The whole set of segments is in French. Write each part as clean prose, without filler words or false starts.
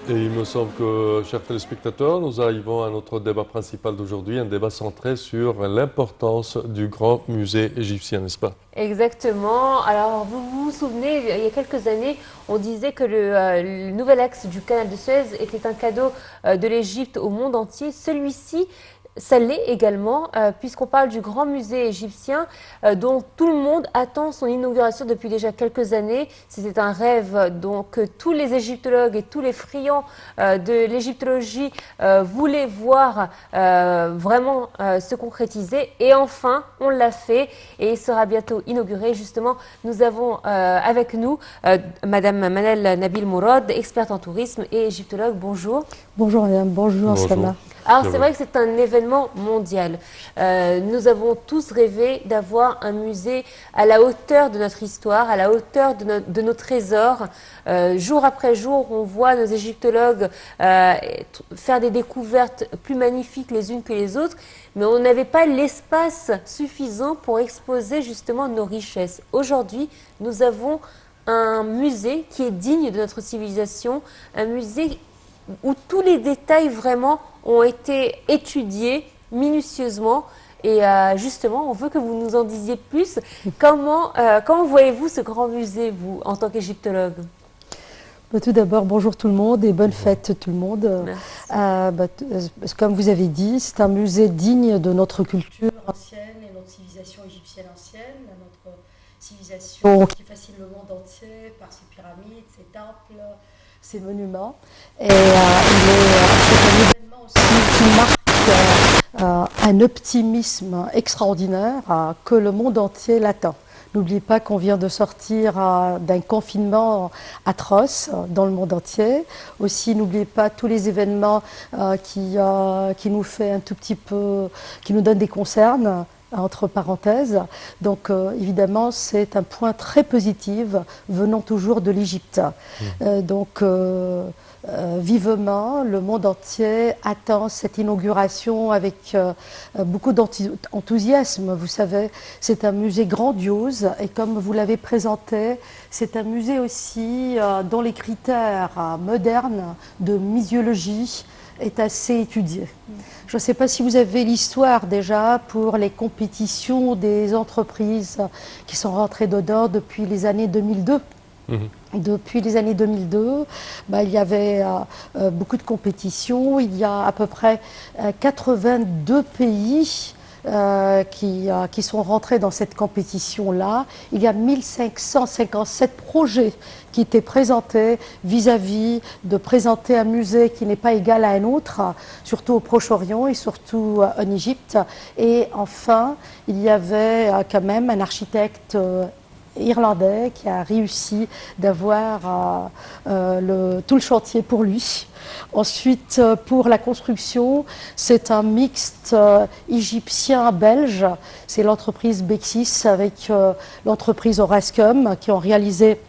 Et il me semble que, chers téléspectateurs, nous arrivons à notre débat principal d'aujourd'hui, un débat centré sur l'importance du grand musée égyptien, n'est-ce pas? Exactement. Alors, vous vous souvenez, il y a quelques années, on disait que le nouvel axe du canal de Suez était un cadeau de l'Égypte au monde entier. Celui-ci, ça l'est également, puisqu'on parle du grand musée égyptien dont tout le monde attend son inauguration depuis déjà quelques années. C'était un rêve que tous les égyptologues et tous les friands de l'égyptologie voulaient voir vraiment se concrétiser. Et enfin, on l'a fait et il sera bientôt inauguré. Justement, nous avons avec nous Madame Manel Nabil Mourad, experte en tourisme et égyptologue. Bonjour. Bonjour madame, bonjour Slama. Bonjour. Alors c'est vrai que c'est un événement mondial. Nous avons tous rêvé d'avoir un musée à la hauteur de notre histoire, à la hauteur de nos trésors. Jour après jour, on voit nos égyptologues faire des découvertes plus magnifiques les unes que les autres, mais on n'avait pas l'espace suffisant pour exposer justement nos richesses. Aujourd'hui, nous avons un musée qui est digne de notre civilisation, un musée où tous les détails vraiment ont été étudiés minutieusement. Et justement, on veut que vous nous en disiez plus. Comment voyez-vous ce grand musée, vous, en tant qu'égyptologue? Tout d'abord, bonjour tout le monde et bonne fête tout le monde. Comme vous avez dit, c'est un musée digne de notre culture ancienne et notre civilisation égyptienne ancienne, notre civilisation qui fascine le monde entier par ses pyramides, ses temples, ses monuments. Et c'est un événement aussi qui marque un optimisme extraordinaire que le monde entier l'attend. N'oubliez pas qu'on vient de sortir d'un confinement atroce dans le monde entier. Aussi, n'oubliez pas tous les événements qui nous fait un tout petit peu, qui nous donnent des concerns, entre parenthèses. Donc, évidemment, c'est un point très positif venant toujours de l'Égypte. Vivement, le monde entier attend cette inauguration avec beaucoup d'enthousiasme. Vous savez, c'est un musée grandiose et comme vous l'avez présenté, c'est un musée aussi dont les critères modernes de muséologie est assez étudié. Je ne sais pas si vous avez l'histoire déjà pour les compétitions des entreprises qui sont rentrées dedans depuis les années 2002. Depuis les années 2002, il y avait beaucoup de compétitions. Il y a à peu près 82 pays qui sont rentrés dans cette compétition-là. Il y a 1557 projets qui étaient présentés vis-à-vis de présenter un musée qui n'est pas égal à un autre, surtout au Proche-Orient et surtout en Égypte. Et enfin, il y avait quand même un architecte irlandais qui a réussi d'avoir tout le chantier pour lui. Ensuite, pour la construction, c'est un mixte égyptien-belge. C'est l'entreprise Bexis avec l'entreprise Orascom qui ont réalisé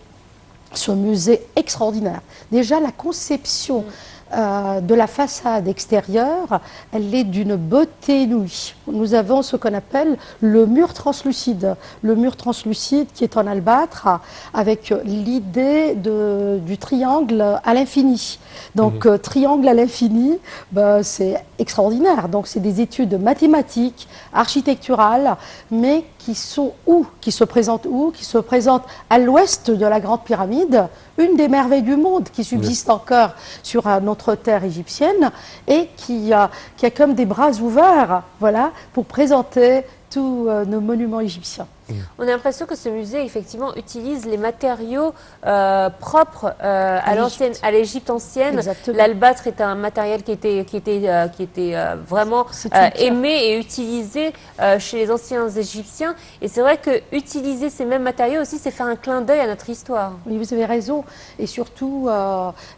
ce musée extraordinaire. Déjà, la conception de la façade extérieure, elle est d'une beauté inouïe. Nous avons ce qu'on appelle le mur translucide. Le mur translucide qui est en albâtre avec l'idée du triangle à l'infini. Donc, triangle à l'infini, c'est extraordinaire. Donc, c'est des études mathématiques, architecturales, mais qui sont où? Qui se présentent où? Qui se présentent à l'ouest de la Grande Pyramide, une des merveilles du monde qui subsiste encore sur notre terre égyptienne et qui a comme des bras ouverts, voilà, pour présenter tous nos monuments égyptiens. On a l'impression que ce musée, effectivement, utilise les matériaux propres à l'Égypte ancienne. L'albâtre est un matériel qui était vraiment aimé et utilisé chez les anciens Égyptiens. Et c'est vrai que utiliser ces mêmes matériaux aussi, c'est faire un clin d'œil à notre histoire. Oui, vous avez raison. Et surtout,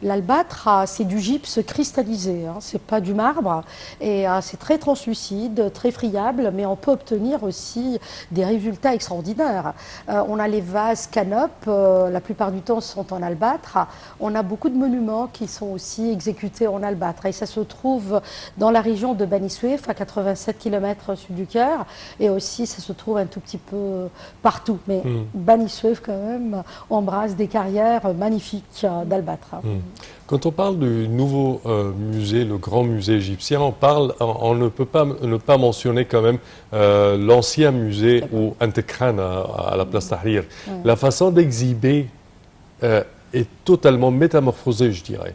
l'albâtre, c'est du gypse cristallisé. C'est pas du marbre. Et c'est très translucide, très friable, mais on peut obtenir aussi des résultats extraordinaire. On a les vases canopes, la plupart du temps sont en albâtre. On a beaucoup de monuments qui sont aussi exécutés en albâtre. Et ça se trouve dans la région de Bani Suef, à 87 km au sud du Caire. Et aussi, ça se trouve un tout petit peu partout. Mais Bani Suef, quand même, embrasse des carrières magnifiques d'albâtre. Quand on parle du nouveau musée, le grand musée égyptien, on ne peut pas ne pas mentionner quand même l'ancien musée ou Antekran à la place Tahrir. La façon d'exhiber est totalement métamorphosée, je dirais.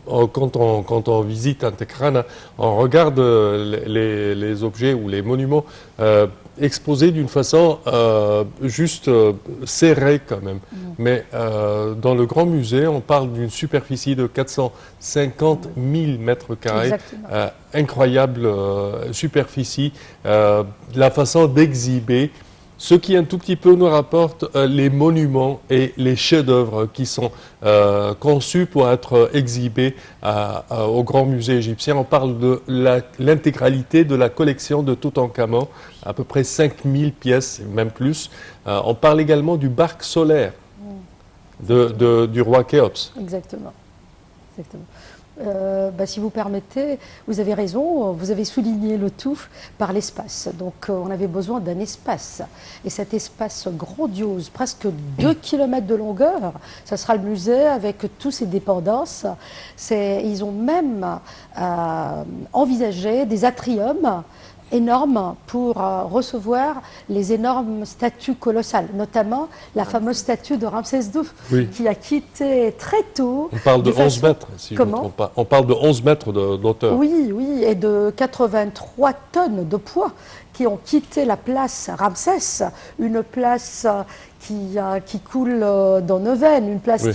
Quand on visite Antekran, on regarde les objets ou les monuments exposés d'une façon juste serrée quand même. Mais dans le grand musée, on parle d'une superficie de 450 000 mètres carrés. Incroyable superficie. La façon d'exhiber, ce qui un tout petit peu nous rapporte les monuments et les chefs-d'œuvre qui sont conçus pour être exhibés au Grand Musée égyptien. On parle de l'intégralité de la collection de Toutankhamon, à peu près 5000 pièces, même plus. On parle également du barque solaire du roi Khéops. Exactement. Si vous permettez, vous avez raison, vous avez souligné le tout par l'espace. Donc on avait besoin d'un espace. Et cet espace grandiose, presque 2 km de longueur, ça sera le musée avec toutes ses dépendances. Ils ont même envisagé des atriums énorme pour recevoir les énormes statues colossales, notamment la fameuse statue de Ramsès II, qui a quitté très tôt. On parle de 11 mètres, si je ne me trompe pas. On parle de 11 mètres d'auteur. Oui, et de 83 tonnes de poids qui ont quitté la place Ramsès, une place qui coule dans nos veines, une place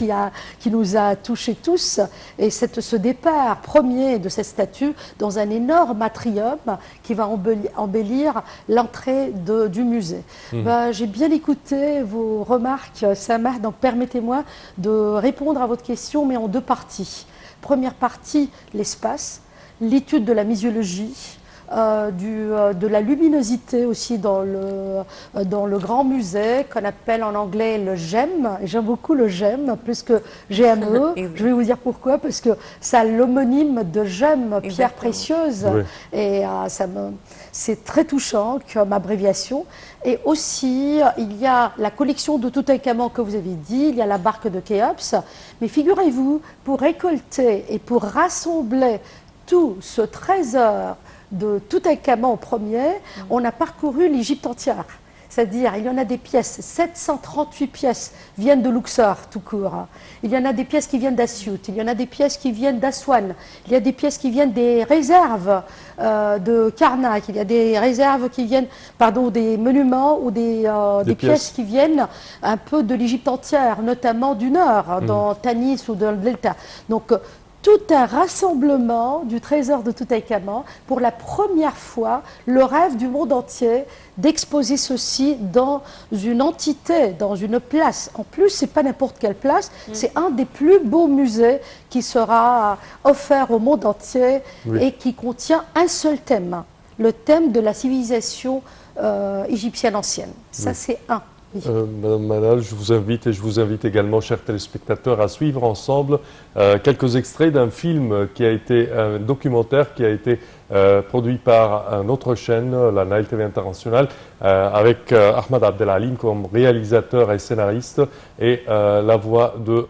qui nous a touchés tous. Et ce départ premier de cette statue dans un énorme atrium qui va embellir l'entrée du musée. J'ai bien écouté vos remarques, Samar, donc permettez-moi de répondre à votre question, mais en 2 parties. Première partie, l'espace, l'étude de la muséologie, de la luminosité aussi dans le grand musée qu'on appelle en anglais le GEM. J'aime beaucoup le GEM plus que GME. Je vais vous dire pourquoi, parce que ça a l'homonyme de gemme, pierre précieuse. Et c'est très touchant comme abréviation. Et aussi, il y a la collection de Toutankhamon que vous avez dit, il y a la barque de Khéops. Mais figurez-vous, pour récolter et pour rassembler tout ce trésor de Toutankhamon premier, on a parcouru l'Égypte entière. C'est-à-dire, il y en a des pièces, 738 pièces viennent de Luxor, tout court. Il y en a des pièces qui viennent d'Assiout, il y en a des pièces qui viennent d'Aswan, il y a des pièces qui viennent des réserves de Karnak, il y a des réserves qui viennent, des monuments ou des pièces qui viennent un peu de l'Égypte entière, notamment du nord, dans Tanis ou dans le Delta. Donc, tout un rassemblement du trésor de Toutankhamon, pour la première fois, le rêve du monde entier d'exposer ceci dans une entité, dans une place. En plus, ce n'est pas n'importe quelle place, c'est un des plus beaux musées qui sera offert au monde entier et qui contient un seul thème, le thème de la civilisation égyptienne ancienne. Ça, c'est un. Madame Manal, je vous invite et je vous invite également, chers téléspectateurs, à suivre ensemble quelques extraits d'un film qui a été un documentaire qui a été produit par notre chaîne, la Nile TV International, avec Ahmed Abdelalim comme réalisateur et scénariste et la voix de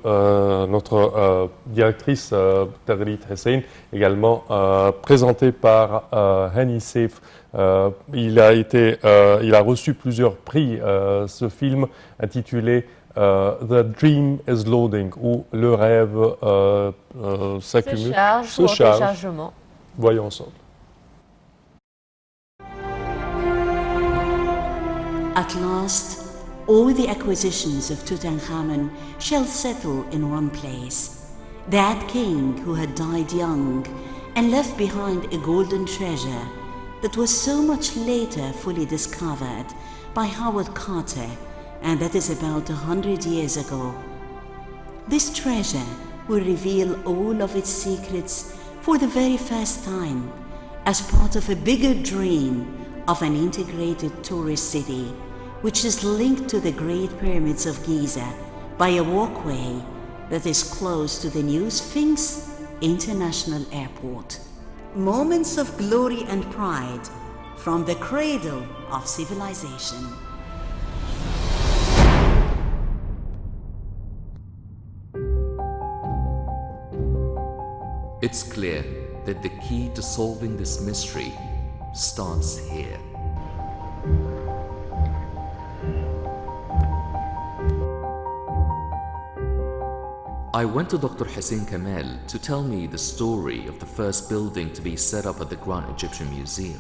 notre directrice Tagrit Hussein, également présentée par Hani Seif. Il a reçu plusieurs prix, ce film intitulé The Dream is Loading, où le rêve s'accumule, se charge. Voyons ensemble. At last, all the acquisitions of Tutankhamun shall settle in one place. That king who had died young and left behind a golden treasure that was so much later fully discovered by Howard Carter, and that is about 100 years ago. This treasure will reveal all of its secrets for the very first time as part of a bigger dream of an integrated tourist city which is linked to the Great Pyramids of Giza by a walkway that is close to the new Sphinx International Airport. Moments of glory and pride from the cradle of civilization. It's clear that the key to solving this mystery starts here. I went to Dr. Hussein Kamal to tell me the story of the first building to be set up at the Grand Egyptian Museum.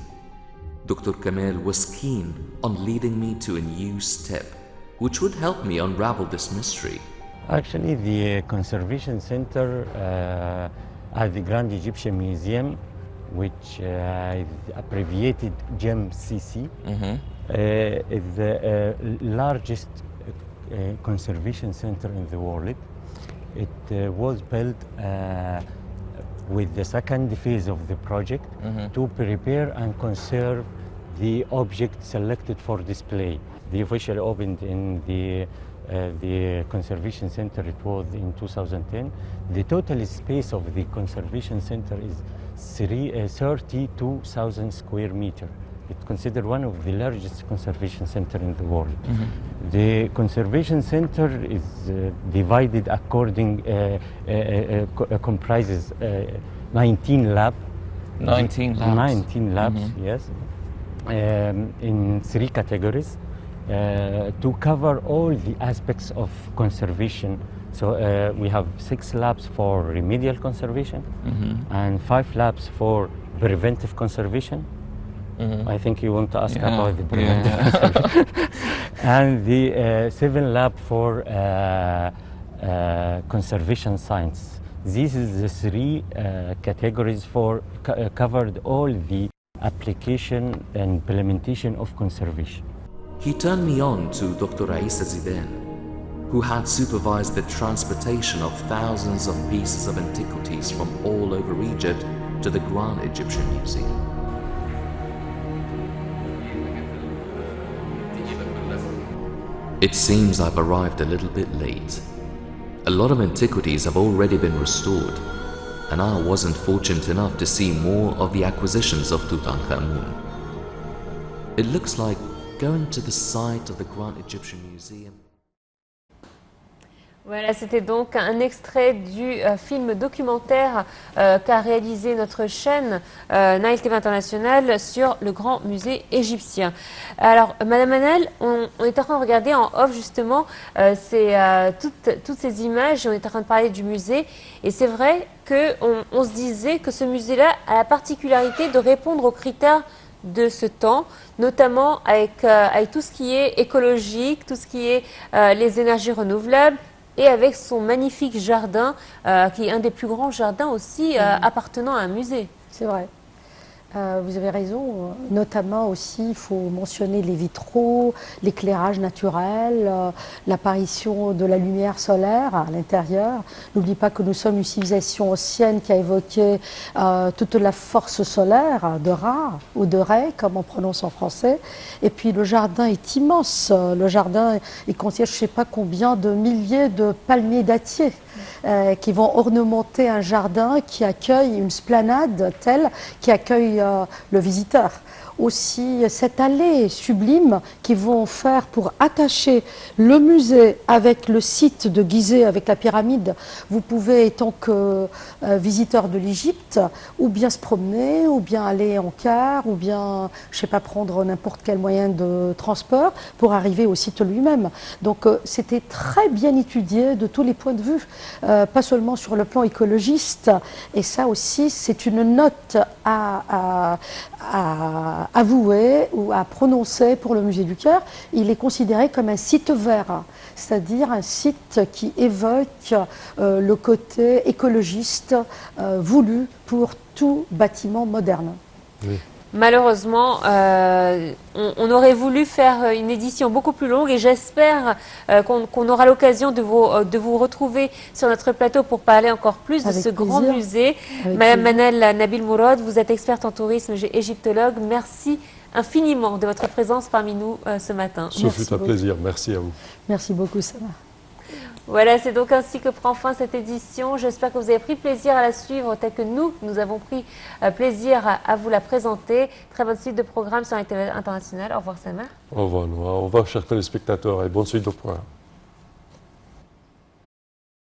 Dr. Kamal was keen on leading me to a new step, which would help me unravel this mystery. Actually, the Conservation Center at the Grand Egyptian Museum, which is abbreviated GEMCC, is the largest conservation center in the world. It was built with the second phase of the project to prepare and conserve the object selected for display. They officially opened in the Conservation Center, it was in 2010. The total space of the Conservation Center is 32,000 square meters. It's considered one of the largest conservation centers in the world. The Conservation Center is divided according, comprises 19 labs. 19 labs. 19 labs, yes, in 3 categories to cover all the aspects of conservation. So we have 6 labs for remedial conservation and 5 labs for preventive conservation. I think you want to ask about the preventive conservation. And the 7 lab for conservation science. These is the 3 categories for covered all the application and implementation of conservation. He turned me on to Dr. Isa Zidane, who had supervised the transportation of thousands of pieces of antiquities from all over Egypt to the Grand Egyptian Museum. It seems I've arrived a little bit late. A lot of antiquities have already been restored, and I wasn't fortunate enough to see more of the acquisitions of Tutankhamun. It looks like going to the site of the Grand Egyptian Museum. Voilà, c'était donc un extrait du film documentaire qu'a réalisé notre chaîne Nile TV International sur le Grand Musée égyptien. Alors, Madame Manel, on est en train de regarder en off justement toutes ces images, on est en train de parler du musée, et c'est vrai qu'on se disait que ce musée-là a la particularité de répondre aux critères de ce temps, notamment avec tout ce qui est écologique, tout ce qui est les énergies renouvelables, et avec son magnifique jardin, qui est un des plus grands jardins aussi appartenant à un musée. C'est vrai. Vous avez raison, notamment aussi, il faut mentionner les vitraux, l'éclairage naturel, l'apparition de la lumière solaire à l'intérieur. N'oublie pas que nous sommes une civilisation ancienne qui a évoqué toute la force solaire de Ra ou de Ré, comme on prononce en français. Et puis le jardin est immense. Le jardin, il contient je ne sais pas combien de milliers de palmiers dattiers qui vont ornementer un jardin qui accueille une esplanade telle qui accueille le visiteur. Aussi cette allée sublime qu'ils vont faire pour attacher le musée avec le site de Gizeh, avec la pyramide. Vous pouvez, étant que visiteur de l'Égypte, ou bien se promener, ou bien aller en car, ou bien, je ne sais pas, prendre n'importe quel moyen de transport pour arriver au site lui-même. Donc c'était très bien étudié de tous les points de vue, pas seulement sur le plan écologiste. Et ça aussi, c'est une note à avouer ou à prononcer pour le Musée du Caire. Il est considéré comme un site vert, c'est-à-dire un site qui évoque le côté écologiste voulu pour tout bâtiment moderne. Oui. Malheureusement, on aurait voulu faire une édition beaucoup plus longue et j'espère qu'on aura l'occasion de vous retrouver sur notre plateau pour parler encore plus de Avec ce plaisir. grand musée. Avec Madame plaisir. Manel Nabil Mourad, vous êtes experte en tourisme, égyptologue. Merci infiniment de votre présence parmi nous ce matin. Ce Merci fut un beaucoup. plaisir. Merci à vous. Merci beaucoup, Sama. Voilà, c'est donc ainsi que prend fin cette édition. J'espère que vous avez pris plaisir à la suivre, tel que nous avons pris plaisir à vous la présenter. Très bonne suite de programmes sur la télé internationale. Au revoir, Sama. Au revoir, Noah. Au revoir, chers téléspectateurs, et bonne suite au programme.